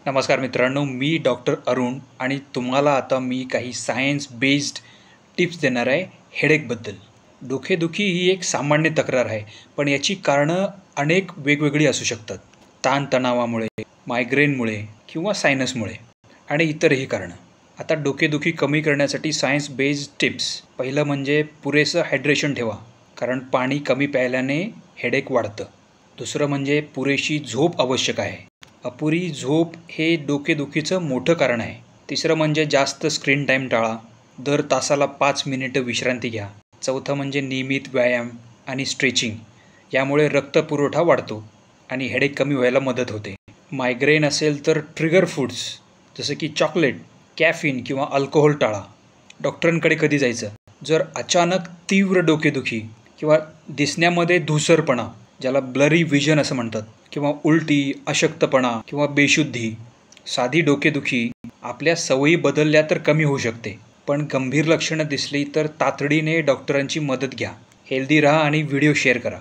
नमस्कार मित्रांनो, मी डॉक्टर अरुण आणि तुम्हाला आता मी काही सायन्स बेस्ड टिप्स देणार आहे हेडेकबद्दल. डोकेदुखी ही एक सामान्य तक्रार आहे, पण याची कारणं अनेक वेगवेगळी असू शकतात. ताणतणावामुळे, मायग्रेनमुळे किंवा सायनसमुळे आणि इतरही कारणं. आता डोकेदुखी कमी करण्यासाठी सायन्स बेस्ड टिप्स. पहिलं म्हणजे पुरेसं हायड्रेशन ठेवा, कारण पाणी कमी प्यायल्याने हेडेक वाढतं. दुसरं म्हणजे पुरेशी झोप आवश्यक आहे. अपुरी झोप हे डोकेदुखीचं मोठं कारण आहे. तिसरं म्हणजे जास्त स्क्रीन टाईम टाळा. दर तासाला 5 मिनिटं विश्रांती घ्या. चौथं म्हणजे नियमित व्यायाम आणि स्ट्रेचिंग. यामुळे रक्तपुरवठा वाढतो आणि हेडेक कमी व्हायला मदत होते. मायग्रेन असेल तर ट्रिगर फूड्स जसं की चॉकलेट, कॅफिन किंवा अल्कोहोल टाळा. डॉक्टरांकडे कधी जायचं? जर अचानक तीव्र डोकेदुखी किंवा दिसण्यामध्ये धूसरपणा, ज्याला ब्लरी विजन असं म्हणतात, किंवा उलटी, अशक्तपणा किंवा बेशुद्धी. साधी डोकेदुखी आपल्या सवयी बदलल्या तर कमी होऊ शकते, पण गंभीर लक्षणं दिसली तर तातडीने डॉक्टरांची मदत घ्या. हेल्दी राहा आणि व्हिडिओ शेअर करा.